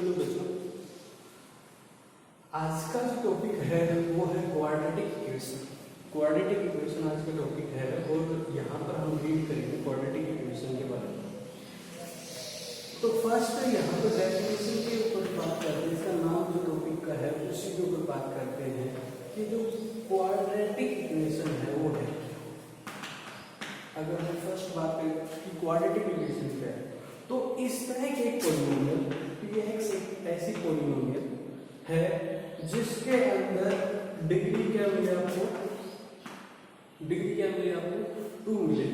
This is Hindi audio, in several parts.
हेलो बच्चों, आज का जो टॉपिक है वो है क्वाड्रेटिक इक्वेशन। क्वाड्रेटिक इक्वेशन आज का टॉपिक है और यहाँ पर हम रीड करेंगे क्वाड्रेटिक इक्वेशन के बारे में। तो फर्स्ट यहाँ पर डेफिनेशन के ऊपर बात करते हैं, इसका नाम जो टॉपिक का है उसी के ऊपर बात करते हैं कि जो क्वाड्रेटिक इक्वेशन है वो है। अगर हम फर्स्ट बात करें कि क्वाड्रेटिक इक्वेशन क्या है, तो इस तरह के एक पॉलिनोमियल px एक ऐसी पॉलिनोमियल है जिसके अंदर डिग्री क्या मिले आपको, डिग्री क्या मिले आपको 2 मिले,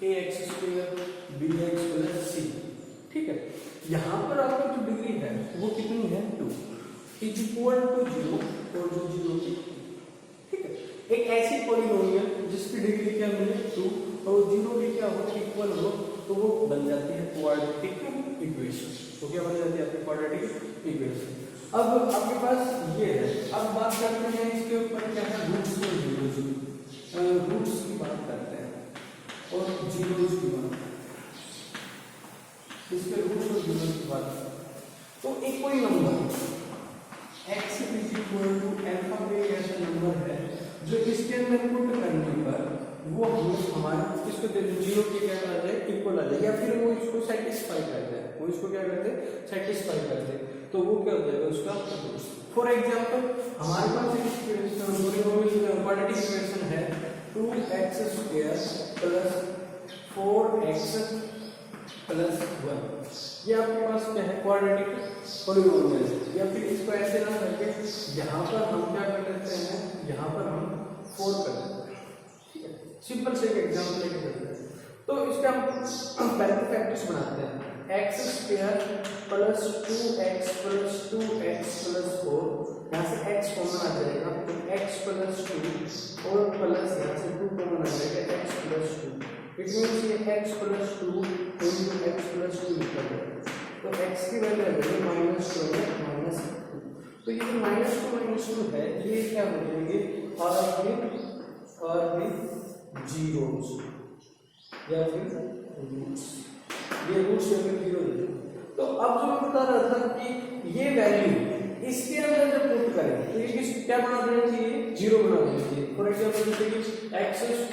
ax² bx + c। ठीक है, यहाँ पर आपकी जो डिग्री है वो कितनी है 2 = 0 और जो 0 की। ठीक है, एक ऐसी पॉलिनोमियल जिसकी डिग्री क्या मिले 2 और 0 की क्या हो इक्वल हो, तो वो बन जाती है क्वाड्रेटिक इक्वेशन। तो क्या बन जाती है आपकी क्वाड्रेटिक इक्वेशन। अब आपके पास ये है, अब बात करते हैं इसके ऊपर क्या है, रूट्स और जीरोस। रूट्स की बात करते हैं और जीरोस की बात, इसके रूट्स और जीरोस की बात करते हैं। तो एक कोई नंबर x = α ऐसा नंबर है जो इसके अंदर पुट करने पर वो हमारे इसको जीरो के क्या आ जाए इक्वल आ जाए, या फिर वो इसको सेटिस्फाई कर जाए, वो इसको क्या करते हैं सेटिस्फाई कर दे, तो वो क्या हो जाएगा उसका। फॉर एग्जांपल हमारे पास एक क्वाड्रेटिक इक्वेशन है 2x² + 4x + 1। ये आपके पास क्या है क्वाड्रेटिक पॉलिनोमियल है। या फिर इसको ऐसे ना करके यहाँ पर हम क्या कर लेते हैं, यहाँ पर हम 4 कर देते हैं। ठीक है, सिंपल से एक एग्जांपल लेके चलते हैं। तो इसका हम पहले फैक्टर्स बनाते हैं, x² + 2x + 2x + 4। यहाँ से x कॉमन आ जाएगा तो x + 2 और प्लस यहाँ से 2 कॉमन आ जाएगा x + 2। इट मींस ये x + 2 × x + 2 निकल जाएगा। तो x की वैल्यू आ जाएगी -2 -2। तो ये जो -2 -2 है ये क्या हो जाएंगे और भी जीरोस या फिर रूट्स, ये रूट्स या फिर जीरो। तो अब जो मैं बता रहा था कि ये वैल्यू इसके अंदर जब पुट करें तो ये क्या बना देना चाहिए, जीरो बना देना चाहिए। फॉर एग्जांपल जैसे कि x² +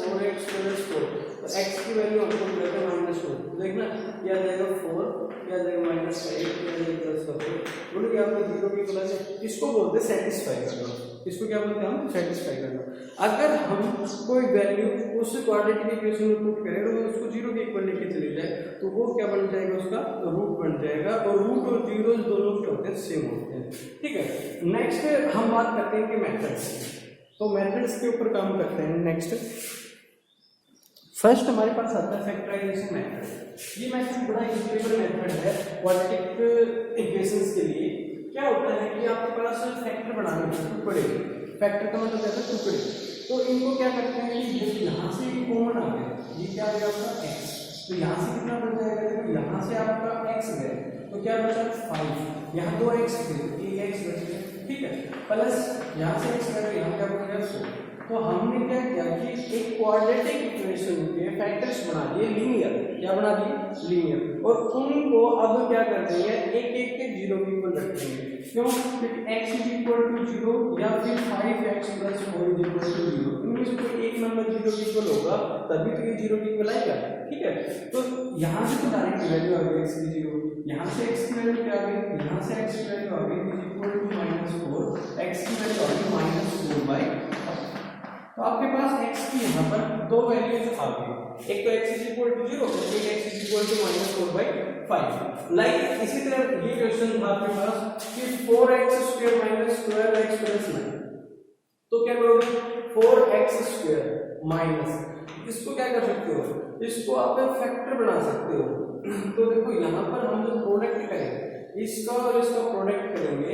4x + 4, तो x की वैल्यू हमको मिलेगा -2। देखना क्या आ जाएगा 4, क्या आ जाएगा -8, क्या आ जाएगा +4। बोलो कि आपको जीरो की प्लस है, इसको बोलते हैं सेटिस्फाई करना। इसको क्या बोलते हैं हम, सेटिस्फाई करना। अगर हम कोई वैल्यू उस क्वाड्रेटिक इक्वेशन में पुट करें और उसको जीरो के इक्वल लेके चले जाए तो वो क्या बन जाएगा, उसका रूट बन जाएगा। और रूट और जीरो दोनों क्या होते हैं, सेम होते हैं। ठीक है, नेक्स्ट हम बात करते हैं कि मेथड्स। तो मेथड्स के ऊपर काम करते हैं। नेक्स्ट फर्स्ट हमारे पास आता है फैक्टराइजेशन मेथड। ये मेथड बड़ा यूजेबल मेथड है क्वाड्रेटिक इक्वेशंस के लिए। क्या होता है कि आपके पास फैक्टर बनाने के टुकड़े, फैक्टर का मतलब कहता है टुकड़े, तो इनको क्या करते हैं कि यहाँ से कॉमन आ गया, ये क्या आ गया आपका x, तो यहाँ से कितना बन जाएगा, देखो यहाँ से आपका x गया तो क्या बचा 5, यहाँ 2x थे, एक x बच गया। ठीक है, प्लस यहाँ से x गया, यहाँ क्या बन गया 4। तो हमने क्या किया कि एक क्वाड्रेटिक इक्वेशन के फैक्टर्स बना दिए लीनियर। क्या बना दिए, लीनियर। और उनको अब क्या कर देंगे, एक एक के जीरो के इक्वल रख देंगे। क्यों, क्योंकि x = 0 या फिर 5x + 4 = 0, इनमें से कोई एक नंबर जीरो के इक्वल होगा तभी तो ये जीरो के इक्वल आएगा। ठीक है, तो यहाँ से तो डायरेक्ट वैल्यू आ गई x की 0, यहाँ से x की वैल्यू क्या आ गई, यहाँ से x की वैल्यू आ गई -4, x की वैल्यू आ गई -4/5। तो आपके पास x की यहाँ पर दो वैल्यूज आ गई, एक तो x = 0 और एक x = -4/5। लाइक इसी तरह ये क्वेश्चन था आपके पास कि 4x² - 12x + 9। तो क्या करोगे, 4x² माइनस, इसको क्या कर सकते हो, इसको आप फैक्टर बना सकते हो। तो देखो यहाँ पर हम जो प्रोडक्ट करेंगे, इसका और इसका प्रोडक्ट करेंगे,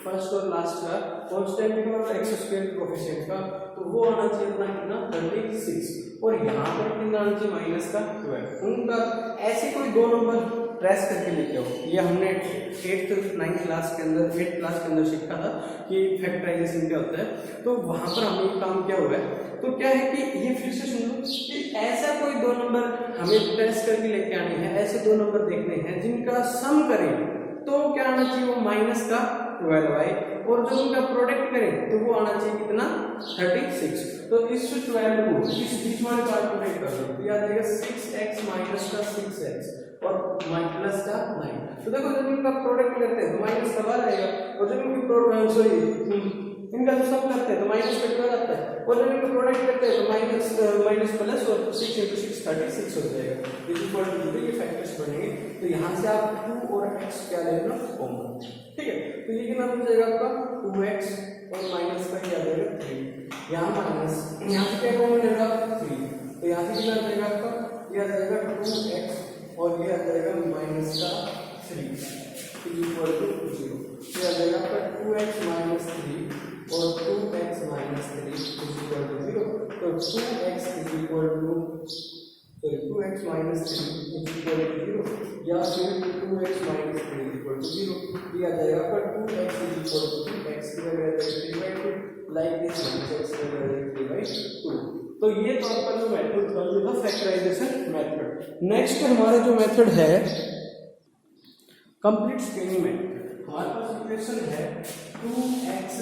फर्स्ट और लास्ट का कांस्टेंट का और x² कोएफिशिएंट का, तो वो आना चाहिए अपना कितना 36, और यहाँ पर कितना आना चाहिए -12। उनका ऐसे कोई दो नंबर ट्रेस करके लेके आओ। ये हमने 8th 9th क्लास के अंदर 8th क्लास के अंदर सीखा था कि फैक्टराइजेशन क्या होता है, तो वहां पर हमने काम किया हुआ है। तो क्या है कि ये फिर से सुन लो कि ऐसा कोई दो नंबर हमें ट्रेस करके लेके आने हैं, ऐसे दो नंबर देखने हैं जिनका सम करें तो क्या आना चाहिए, वो माइनस का 12y, और जब उनका प्रोडक्ट करें तो वो आना चाहिए कितना 36। तो इस 12 को इस बीच वाले पार्ट को ब्रेक कर दो तो याद आएगा 6x माइनस का 6x और प्लस का 9। तो देखो जब इनका प्रोडक्ट करते हैं तो माइनस का बाहर आएगा, और जब इनकी प्रोडक्ट इनका जो सम करते हैं तो माइनस का 12 आता है, और जब इनका प्रोडक्ट करते हैं तो माइनस प्लस और 6 × 6 36 हो जाएगा। इज इक्वल टू ये फैक्टर्स बनेंगे, तो यहाँ से आप 2 और x क्या ले लो कॉमन, ठीक है। तो ये कितना बन जाएगा आपका 2x और माइनस का क्या आ जाएगा 3, यहाँ माइनस, यहाँ से क्या कॉमन लेगा 3, तो यहाँ से कितना आ जाएगा आपका, ये आ जाएगा 2x और ये आ जाएगा माइनस का 3 इज इक्वल टू 0। ये आ जाएगा आपका 2x माइनस 3 और 2x minus 3 is equal to 0। तो 2x is equal to 2x minus 3 is equal to 0, या फिर 2x minus 3 is equal to 0। ये आ जाएगा पर 2x is equal to 2x की वैल्यू आ जाएगी 3/2, लाइक दिस x की वैल्यू आ जाएगी 3/2। तो ये तो आपका जो मेथड था वो था फैक्टराइजेशन मेथड। नेक्स्ट हमारा जो मेथड है कंप्लीट स्केलिंग मेथड। हमारे पास इक्वेशन है 2x²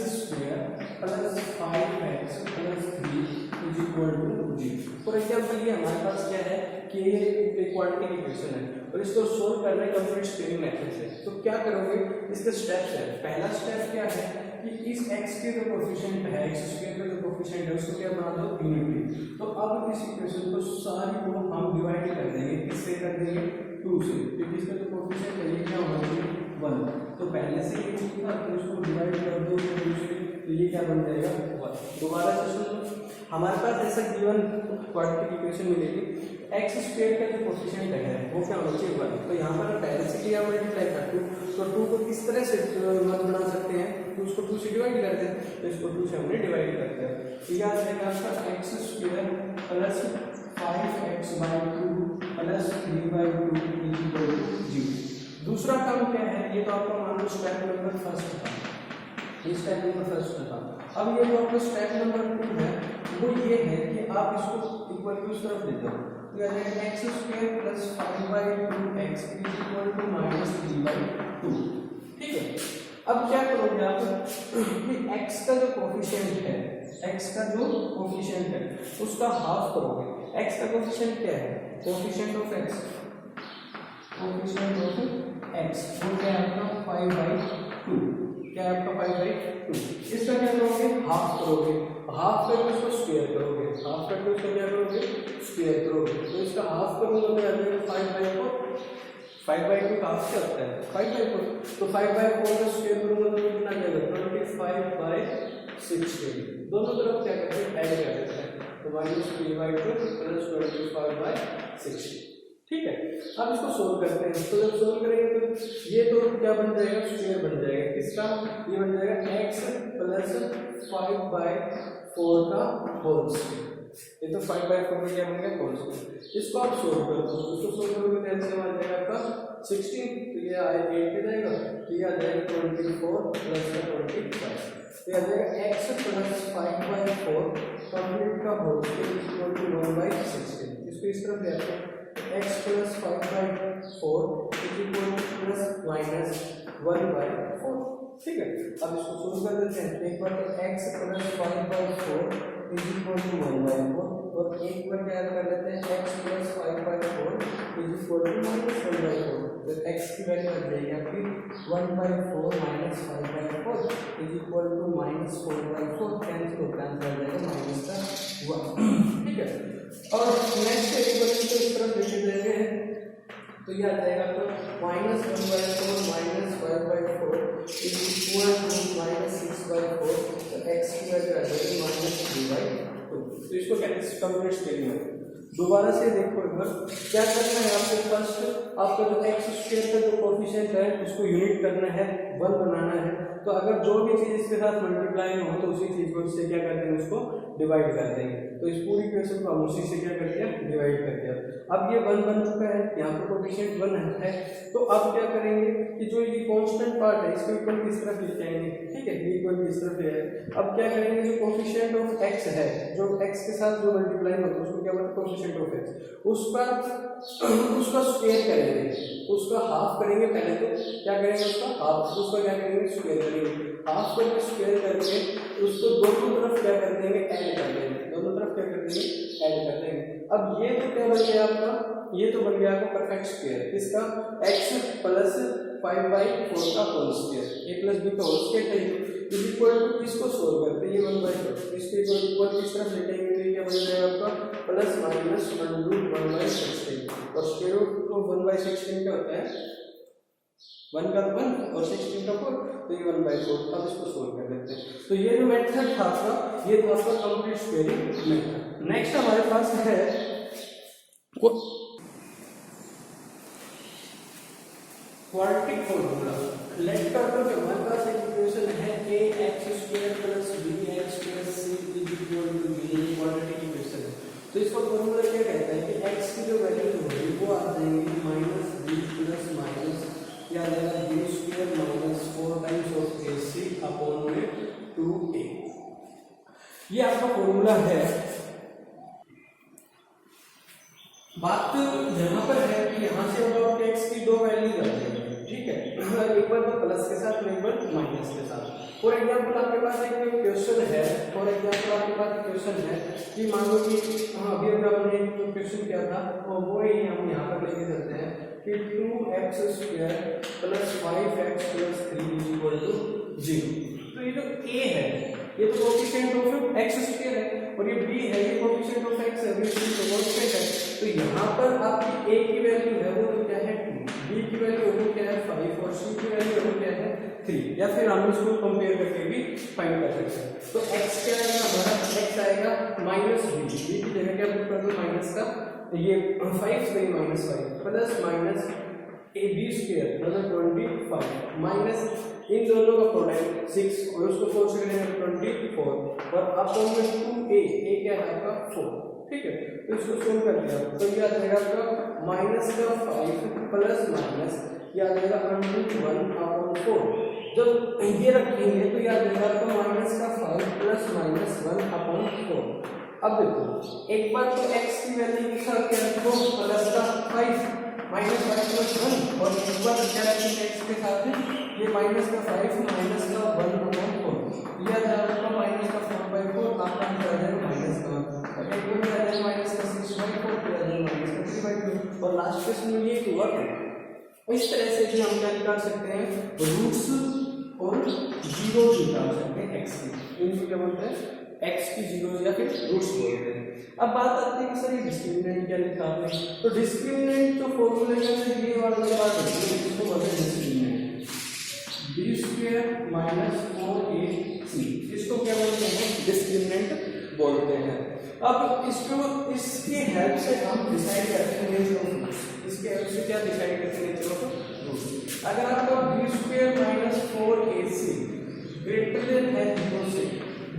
plus 5x plus 3 is equal to 0। For example ये हमारे पास क्या है कि ये एक क्वाड्रेटिक इक्वेशन है और इसको सोल्व करना है कंप्लीट स्केलिंग मेथड से। तो क्या करोगे, इसके स्टेप्स है। पहला स्टेप क्या है कि इस x के जो कोफिशिएंट है, x² का जो कोफिशिएंट है उसको क्या बना दो यूनिटी। तो अब इस इक्वेशन को सारी को हम डिवाइड कर देंगे, किससे कर देंगे 2 से, क्योंकि इसका जो कोफिशिएंट है ये क्या होना चाहिए 1। तो पहले से ये था तो इसको डिवाइड कर दो 2 से, तो ये क्या बन जाएगा 1। दोबारा से सुन लो, हमारे पास ऐसा गिवन क्वाड्रेटिक इक्वेशन मिलेगी, x² का जो कोफिशिएंट है वो क्या होना चाहिए 1। तो यहाँ पर पहले से किया मल्टीप्लाई कर 2, तो 2 को किस तरह से बना सकते हैं, तो उसको 2 से डिवाइड कर दें, तो इसको 2 से हमने डिवाइड कर दिया। तो याद रहेगा आपका x² plus 5x/2 plus 3/2 is equal to 0। दूसरा काम क्या है, ये तो आपका मान लो स्टेप नंबर फर्स्ट था, ये स्टेप नंबर फर्स्ट था। अब ये जो आपका स्टेप नंबर 2 है वो ये है कि आप इसको इक्वल टू इस तरफ लेते हो, तो आ जाएगा x² plus 5/2x is equal to minus 3/2, ठीक है। अब क्या करोगे आप कि x का जो कोफिशिएंट है, x का जो कोफिशिएंट है उसका हाफ करोगे। x का कोफिशिएंट क्या है, coefficient of x, coefficient of x वो क्या है आपका 5/2, क्या है आपका 5/2। इसका क्या करोगे, हाफ करोगे, हाफ करके उसको स्क्वायर करोगे, हाफ करके उसको क्या करोगे स्क्वायर करोगे। तो इसका हाफ करूंगा तो आ जाएगा 5/4, 5/2 का हाफ क्या होता है 5/4, तो 5/4 का स्क्वायर करूंगा तो कितना आ जाएगा 25/16। दोनों तरफ क्या करते हैं ऐड कर देते हैं, तो -3/2 प्लस 25/16, ठीक है। अब इसको सोल्व करते हैं, तो जब सोल्व करेंगे तो ये तो क्या बन जाएगा स्क्वायर बन जाएगा, किसका, ये बन जाएगा x प्लस 5/4 का होल स्क्वायर। ये तो 5/4 में क्या बन गया होल स्क्वायर। इसको आप सोल्व करो, इसको सोल्व करोगे तो ऐसे आ जाएगा आपका 16, तो ये 8 पे जाएगा, तो ये आ जाएगा 24 प्लस 25, तो ये आ जाएगा x प्लस 5/4 कंप्लीट का whole square is equal to 1/16। इसको इस तरफ ले आते हैं, x plus 5/4 is equal to plus minus 1/4, ठीक है। अब इसको सोल्व कर देते हैं, एक बार तो x plus 5/4 is equal to 1/4 और एक बार क्या कर लेते हैं x plus 5/4 is equal to minus 1/4। तो x की वैल्यू आ जाएगी आपकी 1/4 minus 5/4 is equal to minus 4/4, cancel होकर आंसर आ जाएगा माइनस का 1, ठीक है। और नेक्स्ट इक्वेशन को इस तरफ लेके जाएंगे तो ये आ जाएगा तो minus 1/4 minus 5/4 is equal to minus 6/4, तो x की वैल्यू आ जाएगी माइनस 3/2। तो इसको कैसे कंप्लीट करेंगे, दोबारा से देखो एक बार क्या करना है आपको। फर्स्ट आपका जो x² का जो कोफिशिएंट है उसको यूनिट करना है, 1 बनाना है। तो अगर जो भी चीज इसके साथ मल्टीप्लाई हो तो उसी चीज को इससे क्या करते हैं उसको डिवाइड कर देंगे। तो इस पूरी इक्वेशन को हम उसी से क्या करते हैं डिवाइड करते हैं। अब ये 1 बन चुका है, यहाँ पर कोफिशिएंट 1 है, तो अब क्या करेंगे कि जो ये कांस्टेंट पार्ट है इसको इक्वल किस तरफ लेके आएंगे, ठीक है, ये इक्वल किस तरफ ले आए। अब क्या करेंगे, जो कोफिशिएंट ऑफ x है, जो x के साथ जो मल्टीप्लाई होता है उसको क्या बोलते हैं कोफिशिएंट ऑफ x, उसका स्क्वायर करेंगे। उसका हाफ करेंगे पहले, तो क्या करेंगे उसका हाफ, उसका क्या करेंगे स्क्वायर करेंगे, हाफ करके स्क्वायर करके उसको दोनों तरफ क्या कर देंगे ऐड कर देंगे, दोनों तरफ क्या कर देंगे ऐड कर देंगे। अब ये तो क्या बन गया आपका, ये तो बन गया आपका परफेक्ट स्क्वायर किसका, x प्लस 5/4 का whole square, a plus b का whole square is equal to, इसको सोल्व करते हैं ये 1/4, इसके इक्वल किस तरफ लिखेंगे तो ये क्या बन जाएगा आपका प्लस माइनस 1/16 और स्क्वायर रूट को 1/16 क्या होता है 1 का 1 और 16 का 4, तो ये 1/4। अब इसको सोल्व कर देते हैं। तो ये जो मेथड था आपका, ये था आपका कंप्लीट स्क्वेयरिंग मेथड। नेक्स्ट हमारे पास है क्वाड्रेटिक फॉर्मूला। लेट कर दो कि हमारे पास एक इक्वेशन है ax² + bx + c = b, quadratic equation है। तो इसका फॉर्मूला क्या कहता है कि x की जो वैल्यू होगी वो आ जाएगी -b प्लस माइनस या आ जाएगा b² - 4 टाइम्स ऑफ ac/में 2a। ये आपका फॉर्मूला है। बात यहाँ पर है कि यहाँ से अब x की दो वैल्यूज आ जाएंगी, ठीक है, एक बार तो प्लस के साथ एक बार माइनस के साथ। फॉर एग्जांपल आपके पास एक क्वेश्चन है, फॉर एग्जांपल आपके पास क्वेश्चन है कि मान लो कि अभी हमने एक क्वेश्चन किया था और वो ही हम यहाँ पर लेके चलते हैं कि 2x² + 5x + 3 = 0। तो ये जो a है ये तो कोएफिशिएंट ऑफ x² है और ये b है ये कोएफिशिएंट ऑफ x है, ये कांस्टेंट है। तो यहाँ पर आपकी a की वैल्यू है वो तो क्या है 2, b की वैल्यू वो क्या है 5 और c की वैल्यू वो क्या है 3, या फिर हम इसको कंपेयर करके भी फाइंड कर सकते हैं। तो x क्या आएगा हमारा, x आएगा -b, b की जगह क्या पुट कर दो माइनस का, ये 5 से -5 प्लस माइनस ab² मतलब 25 माइनस इन दोनों का प्रोडक्ट 6 और उसको 4 से करेंगे 24 और अपन में 2a, a क्या है आपका 4, ठीक है। तो इसको सोल्व कर दिया तो ये आ जाएगा आपका माइनस का 5 प्लस माइनस ये आ जाएगा √1/4। जब ये रखेंगे तो ये आ जाएगा आपका माइनस का 5 प्लस माइनस 1/4। अब देखो एक बार तो x की वैल्यू के साथ क्या लिखो प्लस का 5 माइनस 5 प्लस 1 और एक बार क्या लिखेंगे x के साथ ये माइनस का 5 माइनस का 1/4 ये आ जाएगा माइनस का 4/4 आपका आ जाएगा माइनस का 1 और एक बार आ जाएगा माइनस का 6/4 फिर आ जाएगा माइनस का 3/2 और लास्ट क्वेश्चन में ये हुआ है। इस तरह से भी हम क्या निकाल सकते हैं रूट्स और जीरोस निकाल सकते हैं x की, इनको क्या बोलते हैं x की जीरोस या फिर रूट्स बोलते हैं। अब बात आती है कि सर ये डिस्क्रिमिनेंट क्या लिखा आपने, तो डिस्क्रिमिनेंट तो फॉर्मूले में ये वाला बात है इसको बोलते हैं डिस्क्रिमिनेंट b² - 4ac, इसको क्या बोलते हैं डिस्क्रिमिनेंट बोलते हैं। अब इसको इसकी हेल्प से हम डिसाइड करते हैं नेचर ऑफ रूट्स, इसके हेल्प से क्या डिसाइड करते हैं नेचर ऑफ रूट्स। अगर आपका b² - 4ac ग्रेटर देन है 0 से,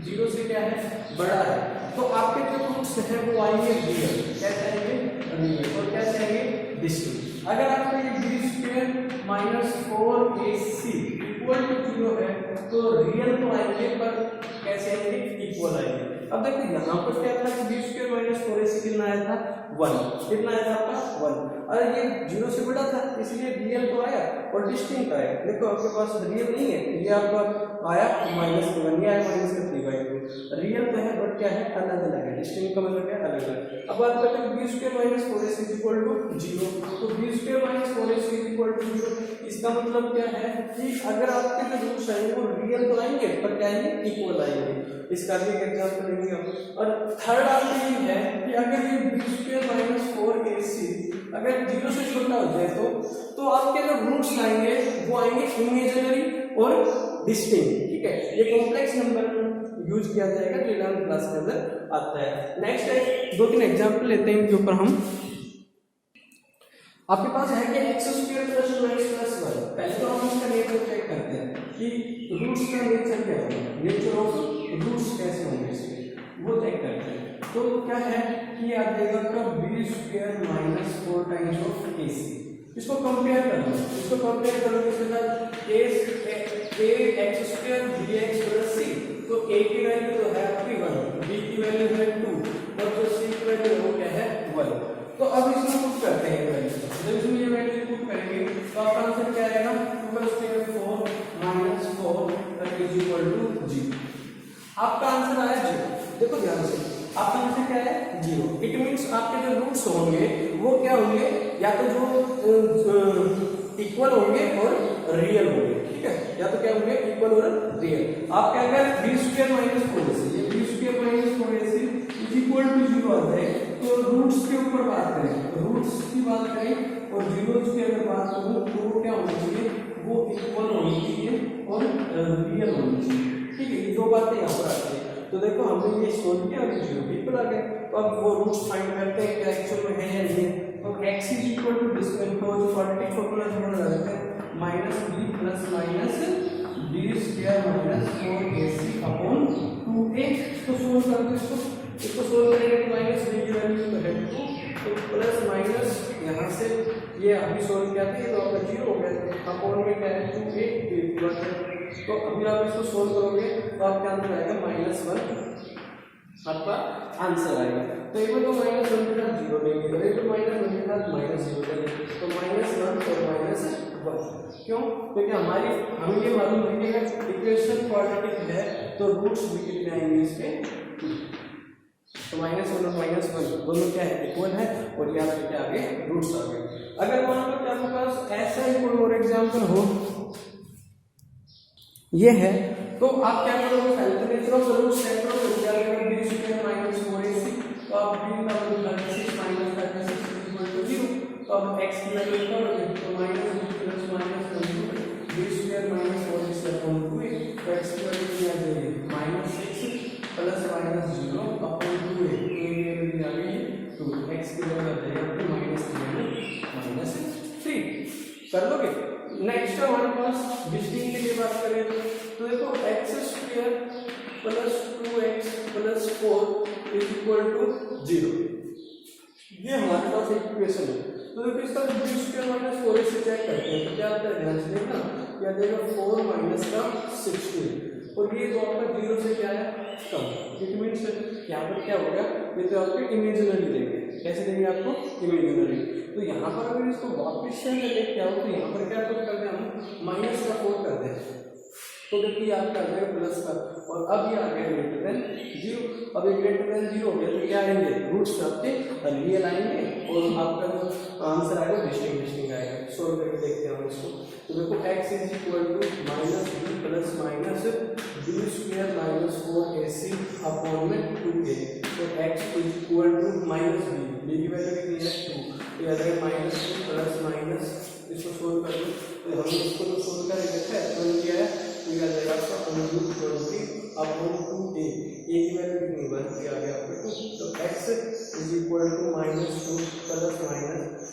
0 से क्या है बड़ा है, तो आपके जो रूट्स हैं वो आएंगे रियल, कैसे आएंगे रियल और कैसे आएंगे डिस्टिंक्ट। अगर आपका ये b² - 4ac इक्वल टू 0 है तो रियल तो आएंगे पर कैसे आएंगे इक्वल आएंगे। अब देखो यहाँ पर क्या था कि b² - 4ac कितना आया था 1, कितना आया था आपका 1, अरे ये 0 से बड़ा था इसलिए रियल तो आया और डिस्टिंक्ट आया। देखो आपके पास रियल नहीं है, ये आपका आया -1 या -3/2, रियल तो है बट क्या है अलग अलग है, डिस्टिंक्ट का मतलब क्या अलग अलग। अब बात करते हैं b² - 4ac = 0, तो b² - 4ac = 0 इसका मतलब क्या है कि अगर आपके जो रूट्स आएंगे वो रियल तो आएंगे पर क्या आएंगे इक्वल आएंगे। इसका भी एक एग्जांपल लेंगे हम। और थर्ड आपका ये है कि अगर ये b² - 4ac अगर 0 से छोटा हो जाए तो आपके जो रूट्स आएंगे वो आएंगे इमेजिनरी और डिस्टिंक्ट, ठीक है। ये कॉम्प्लेक्स नंबर यूज किया जाएगा जो 11th क्लास के अंदर आता है। नेक्स्ट है 2-3 एग्जांपल लेते हैं इनके ऊपर हम। आपके पास है कि x² + 9 + 1, पहले तो हम इसका नेचर चेक करते हैं कि रूट्स का नेचर क्या होगा, नेचर ऑफ रूट्स कैसे होंगे इसके वो चेक करते हैं। तो क्या है कि आ जाएगा आपका b² - 4 टाइम्स ऑफ ac, इसको कंपेयर करना, इसको कंपेयर करोगे इसके साथ ax² bx + c, तो a की वैल्यू तो है आपकी 1, b की वैल्यू है 2 और जो c की वैल्यू है वो क्या है 1। तो अब इसमें पुट करते हैं वैल्यू, जब इसमें ये वैल्यू पुट करेंगे तो आपका आंसर क्या आएगा 2 + 3 = 4 - 4 = 0। आपका आंसर आया 0। देखो ध्यान से, आपका आंसर क्या है 0। इट मीन्स आपके जो रूट्स होंगे वो क्या होंगे, या तो जो इक्वल होंगे और रियल होंगे, ठीक है, या तो क्या होंगे इक्वल और रियल। आप क्या कर b² - 4ac, ये b² - 4ac = 0 आता है, तो रूट्स के ऊपर बात करें, रूट्स की बात करें और जीरोस की अगर बात करूं तो वो क्या होनी चाहिए, वो इक्वल होनी चाहिए और रियल होनी चाहिए, ठीक है। ये दो बातें यहाँ पर आती है। तो देखो हमने ये सोल्व किया और 0 बिल्कुल आ गए। तो अब वो रूट्स फाइंड करते हैं क्या एक्चुअल में है या नहीं है। तो x = डिस्टेंस को जो क्वाड्रेटिक फार्मूला हम लगाते हैं -b + -d² - 4ac/2a। तो सोल्व कर दो इसको सोल्व करेंगे तो -b की वैल्यू तो है 2, तो प्लस माइनस यहाँ से ये अभी सोल्व किया था, ये तो आपका 0 हो गया, अपॉन में क्या है 2a। तो अभी आप इसको सोल्व करोगे तो आपका आंसर आएगा -1, आपका आंसर आएगा। तो एक तो -1 के साथ 0 लेंगे और एक तो -1 के साथ -0 लेंगे, तो -1 और -1। क्यों? क्योंकि हमें ये मालूम है कि अगर इक्वेशन क्वाड्रेटिक है तो रूट्स भी कितने आएंगे इसके, तो -1 और -1 दोनों क्या है इक्वल है, और यहाँ पे क्या आगे रूट्स आ गए। अगर मान लो कि आपके पास ऐसा ही कोई और एग्जांपल हो, ये है, तो आप क्या करोगे, कैलकुलेटर ऑफ रूट सेट करोगे, क्या लगेगा b² - 4ac, तो आप b का वैल्यू 36 - 36 = 0। तो अब x की वैल्यू करोगे तो -b + -1 b² - 4ac/2a, तो x की वैल्यू क्या आ जाएगी -6 + -0/2a, तो ये वैल्यू आ गई 2, x की वैल्यू आ जाएगी -3 कर लोगे। नेक्स्ट हमारे पास डिस्टिंग के लिए बात करें तो देखो x² + 2x + 4 = 0, ये हमारे पास एक इक्वेशन है। तो देखो इसका b² - 4ac से चेक करते हैं तो क्या आता है, ध्यान से देखना, क्या देगा 4 - 16, और ये तो आपका 0 से क्या है कम। इट मींस यहाँ पर क्या होगा, ये तो आपको इमेजिनरी देंगे, कैसे देंगे आपको इमेजिनरी। तो यहाँ पर अगर इसको वापस से लेके आओ तो यहाँ पर क्या कर दें हम -4 कर दें, तो देखिए आपका आ गया प्लस का, और अब ये आ गया >0। अब ये >0 हो गया तो क्या आएंगे रूट्स आपके रियल आएंगे, और आपका जो आंसर आएगा डिस्टिंग आएगा। सोल्व करके देखते हैं हम इसको। तो देखो x = -b + -d² - 4ac/2a, तो x = -b, b की वैल्यू कितनी है 2, तो याद है -2 + इसको सोल्व कर लो, तो हमने इसको तो सोल्व कर रखा है, तो क्या है तो यह आ जाएगा आपका √20/2a, a की वैल्यू कितनी 1 आ गया आपका 2, तो x = -2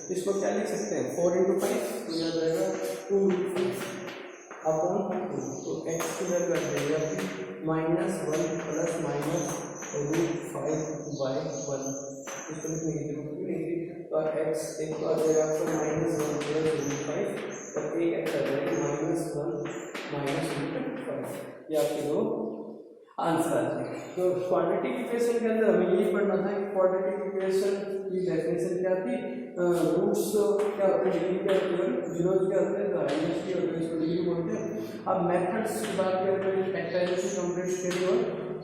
+ इसको क्या लिख सकते हैं 4 × 5, तो यह आ जाएगा 2√5/2, तो x की वैल्यू आ जाएगी आपकी -1 + -√5/1, इसको लिखने की जरूरत नहीं है। तो x एक तो आ जाएगा आपका -1 + √5, और एक एक्स आ जाएगा -1 - √5, ये आपके दो आंसर आ जाएंगे। तो क्वाड्रेटिक इक्वेशन के अंदर हमें यही पढ़ना था कि क्वाड्रेटिक इक्वेशन की डेफिनेशन क्या थी, रूट्स क्या होते हैं, डिग्री क्या होती है, जीरोस क्या होते हैं, तो हाईएस्ट क्या होते हैं, इसको डिग्री बोलते हैं। अब मेथड्स की बात करें तो फैक्टराइजेशन, कंप्लीट थ्योरी और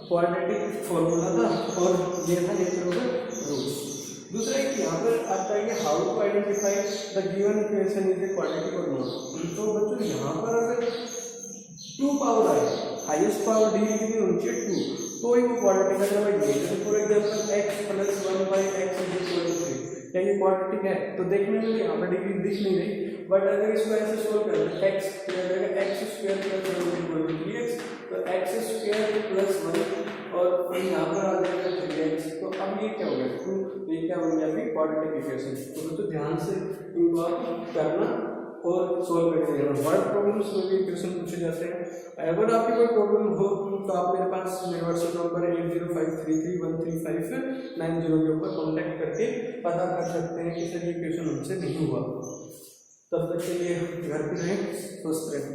क्वाड्रेटिक फॉर्मूला था, और ये था नेचर ऑफ रूट्स। दूसरा एक यहाँ पर आता है कि how to identify the given equation is a quadratic और नॉट। तो बच्चों यहाँ पर अगर 2 पावर आए, हाईएस्ट पावर डिग्री कितनी होनी चाहिए 2, तो ही वो क्वाड्रेटिक का जब जैसे फॉर एग्जांपल x + 1/x = 3, क्या ये क्वाड्रेटिक है। तो देखने में यहाँ पर डिग्री दिख नहीं रही, बट अगर इसको ऐसे सोल्व करें x x² + 1 = 3x, तो x² + 1 और यहाँ पर आ जाएगा 3x, तो अब ये क्या हो गया 2, ये क्या बन गया अभी क्वाड्रेटिक इक्वेशन। तो ध्यान से इनको आप करना और सोल्व करके देखना। वर्ड प्रॉब्लम्स में भी इक्वेशन पूछे जाते हैं। अगर आपकी कोई प्रॉब्लम हो तो आप मेरे पास मेरे व्हाट्सएप नंबर 8053313590 के ऊपर कॉन्टैक्ट करके पता कर सकते हैं कि सर ये इक्वेशन हमसे नहीं हुआ। तब तक के लिए घर पे रहें, स्वस्थ रहें।